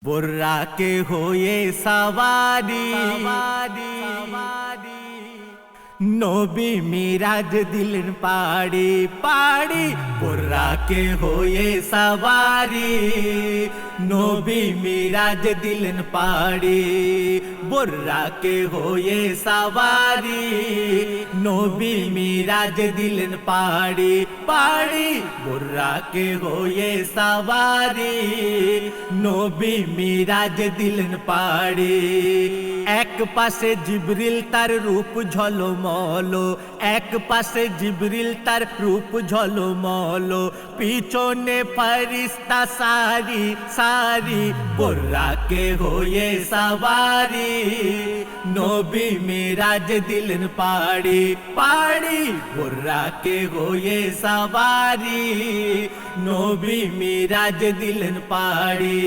बुर्रा के होए सवारी नबी मिराज दिलन पाड़ी पाड़ी बुर्रा के होए सवारी नबी मिराज दिलन पाड़ी बुर्रा के होए सवारी नबी मिराज दिलन पाड़ी पाड़ी बुर्रा के होए सवारी नबी मिराज दिलन पाड़ी एक पासे जिब्रिल तार रूप झलमलो एक पासे जिब्रिल तार रूप झलमलो पिछने फरिश्ता सारी सारी बुर्रा के होए सवारी नबी मिराज दिलन पाड़ी पाड़ी बुर्रा के होए सवारी नबी मिराज दिलन पाड़ी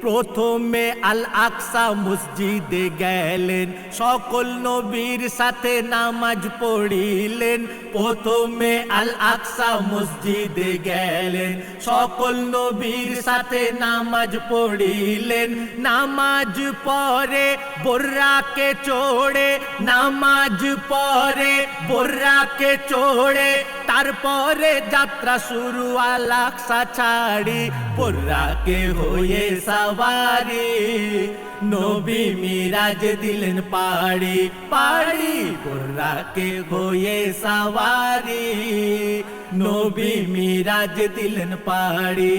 प्रथमे आल আকসা মসজিদে গেলেন সকল নবীর সাথে নামাজ পড়িলেন প্রথমে আল আকসা মসজিদে গেলেন সকল নবীর সাথে নামাজ পড়িলেন নামাজ পড়ে বুর্রাকে চড়ে নামাজ পড়ে বুর্রাকে চড়ে তারপরে যাত্রা শুরু আল আকসা ছাড়ি বুর্রাকে হয়ে सवारी नबी मिराज दिलन पाड़ी पाड़ी बुर्रा के होए सवारी नबी मिराज दिलन पाड़ी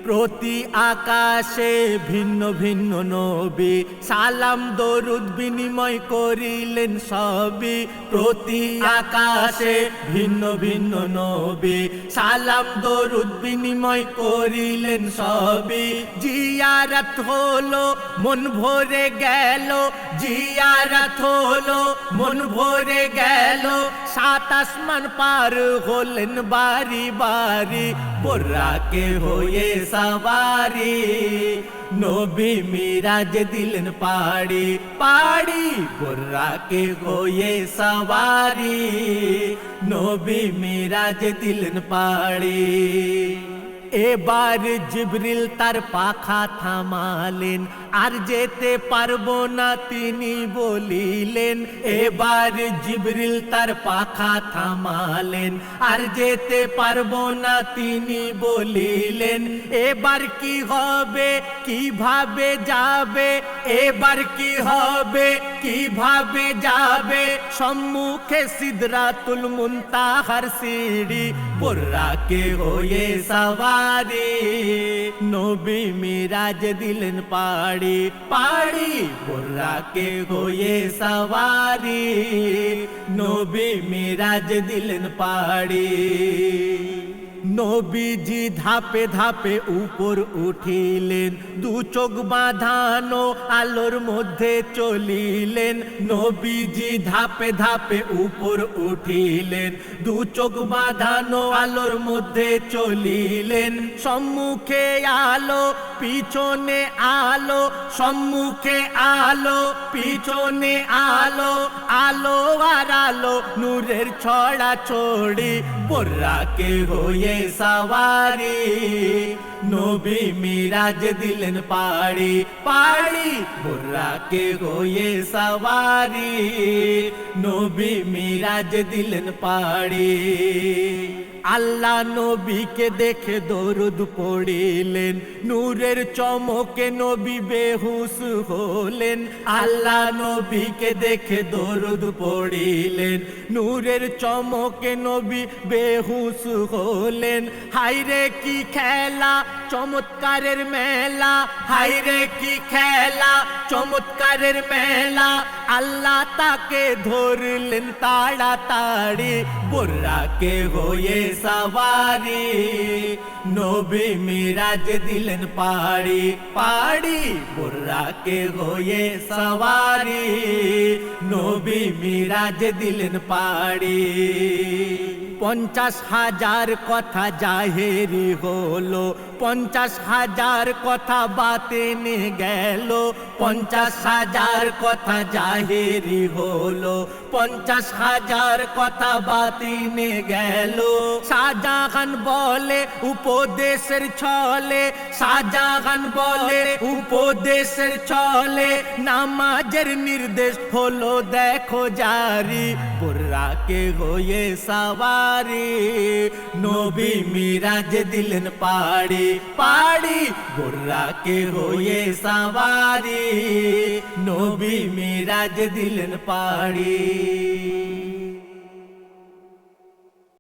प्रति आकाशे भिन्न भिन्न नबी सालाम दरुद बिनिमय करिलेन सबी प्रति आकाशे भिन्न भिन्न नबी सालाम दरुद बिनिमय करिलेन सबी जियारत हलो मन भरे गेल जियारत हलो मन भरे गेल सात आसमान पार हलेन बारी बारी बुर्रा के होए सवारी नबी मिराज दिलन पाड़ी पाड़ी बुर्रा के होए सवारी नबी मिराज दिलन पाड़ी এবার জিবরিল তার পাখা থামালেন আর যেতে পারবো না তিনি বলিলেন এবার জিবরিল তার পাখা থামালেন আর যেতে পারবো না তিনি বলিলেন এবার কি হবে কিভাবে যাবে এবার কি হবে কিভাবে যাবে সম্মুখে সিদরাতুল মুনতাহার সিঁড়ি বুর্রা के होए सवारी नबी मिराज दिलन पाड़ी पाड़ी बुर्रा के होए सवारी नबी मिराज दिलन पाड़ी নবীজি ধাপে ধাপে উপর উঠিলেন দু চোখ বাঁধানো আলোর মধ্যে চলিলেন নবীজি ধাপে ধাপে উপর উঠিলেন দু চোখ বাঁধানো আলোর মধ্যে চলিলেন সম্মুখে আলো পিছনে আলো সম্মুখে আলো পিছনে আলো আলো আর আলো নূরের ছড়া ছড়ি বুর্রা के होए सवारी नबी मिराज दिलन पाड़ी पाड़ी बुर्रा के होए सवारी नबी मिराज दिलन पाड़ी আল্লাহ নবীকে দেখে দরুদ পড়িলেন নূরের চমকে নবী বেহুশ হলেন আল্লাহ নবীকে দেখে দরুদ পড়িলেন নূরের চমকে নবী বেহুশ হলেন হায়রে কি খেলা চমৎকারের মেলা হায়রে কি খেলা চমৎকারের মেলা আল্লাহ তাকে ধরলেন তাড়াতাড়ি বুর্রা के होए सवारी नबी मिराज दिलन पाड़ी पाड़ी बुर्रा के होए सवारी नबी मिराज दिलन पाड़ी 50,000 কথা জাহেরি হলো, 50,000 কথা বাতেনে গেল, 50,000 কথা জাহেরি হলো, 50,000 কথা বাতিনে গেল। শাহজাহান বলে উপদেশের ছলে, শাহজাহান বলে উপদেশের ছলে, নামাজের নির্দেশ হলো দেখো জারি, বুর্রাকে হয়ে সওয়ারি, নবী মিরাজ দিলেন পাড়ি পাড়ি, বুর্রাকে হয়ে সওয়ারি, নবী মিরাজ দিলেন পাড়ি।